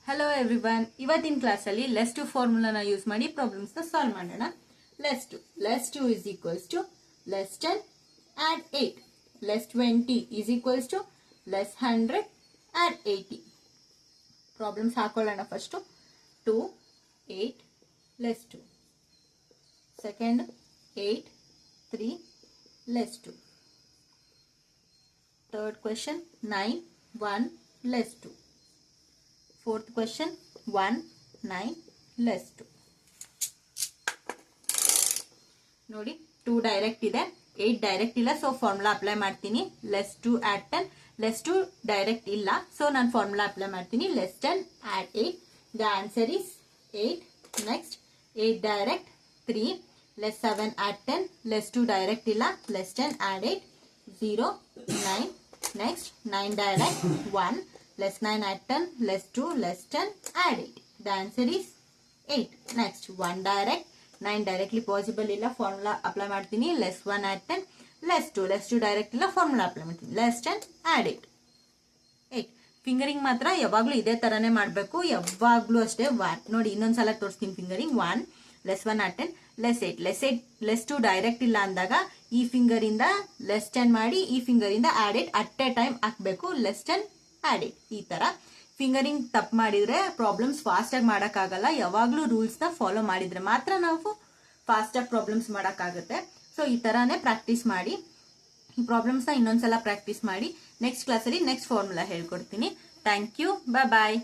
Hello everyone. ಇವತ್ತಿನ class ಅಲ್ಲಿ less to ಫಾರ್ಮುಲಾನ ಯೂಸ್ ಮಾಡಿ ಪ್ರಾಬ್ಲಮ್ಸ್ ನ ಸಾಲ್ವ್ ಮಾಡೋಣ. Less to is equals to less 10 add 8. Less 20 is equals to less 100 add 80. Problems ಹಾಕೊಳ್ಳೋಣ. First 2 8 less 2. Second 8 3 less 2. Third question 9 1 less 2. Fourth question 1 9 less 2. ನೋಡಿ 2 direct ಇದೆ, 8 ಡೈರೆಕ್ಟ್ ಇಲ್ಲ, ಸೊ ಫಾರ್ಮುಲಾ ಅಪ್ಲೈ ಮಾಡ್ತೀನಿ. Less 2 add 10. Less 2 direct ಇಲ್ಲ, so ನಾನು formula apply ಮಾಡ್ತೀನಿ. Less 10 add 8. The answer is 8. Next 8 direct 3. Less 7 add 10. Less 2 direct ಇಲ್ಲ, less 10 add 8 0 9. Next 9 direct 1. Less 9 add 10, less 2, less 10, add 8. The answer is 8. Next, 1 direct, 9 directly possible illa, formula apply ಮಾಡ್ತೀನಿ. Less 1 add 10, less 2 direct illa, formula apply ಮಾಡ್ತೀನಿ. Less 10, add 8. 8. Finger ring ಮಾತ್ರ ಯಾವಾಗಲೂ ಇದೇ ತರನೇ ಮಾಡಬೇಕು, ಯಾವಾಗಲೂ ಅಷ್ಟೇ. 1 ನೋಡಿ ಇನ್ನೊಂದ್ಸಲ ತೋರಿಸ್ತೀನಿ. Finger ring 1 less 1 add 10, less 8, less 2 direct ಇಲ್ಲ ಅಂದಾಗ ಈ ಫಿಂಗರ್ ಇಂದ less 10 ಮಾಡಿ ಈ ಫಿಂಗರ್ ಇಂದ add 8 ಅಟ್ ಎ ಟೈಮ್ ಹಾಕಬೇಕು. less 10 add 8. ಈ ತರ ಫಿಂಗರಿಂಗ್ ತಪ್ಪು ಮಾಡಿದ್ರೆ ಪ್ರಾಬ್ಲಮ್ಸ್ ಫಾಸ್ಟ್ ಆಗಿ ಮಾಡಕ್ಕಾಗಲ್ಲ. ಯಾವಾಗ್ಲೂ ರೂಲ್ಸ್ ನ ಫಾಲೋ ಮಾಡಿದ್ರೆ ಮಾತ್ರ ನಾವು ಫಾಸ್ಟ್ ಆಗಿ ಪ್ರಾಬ್ಲಮ್ಸ್ ಮಾಡಕ್ಕಾಗುತ್ತೆ. ಸೊ ಈ ತರಾನೇ ಪ್ರಾಕ್ಟೀಸ್ ಮಾಡಿ. ಈ ಪ್ರಾಬ್ಲಮ್ಸ್ ನ ಇನ್ನೊಂದ್ಸಲ ಪ್ರಾಕ್ಟೀಸ್ ಮಾಡಿ. ನೆಕ್ಸ್ಟ್ ಕ್ಲಾಸಲ್ಲಿ ನೆಕ್ಸ್ಟ್ ಫಾರ್ಮುಲಾ ಹೇಳ್ಕೊಡ್ತೀನಿ. Thank you. ಬಾಯ್.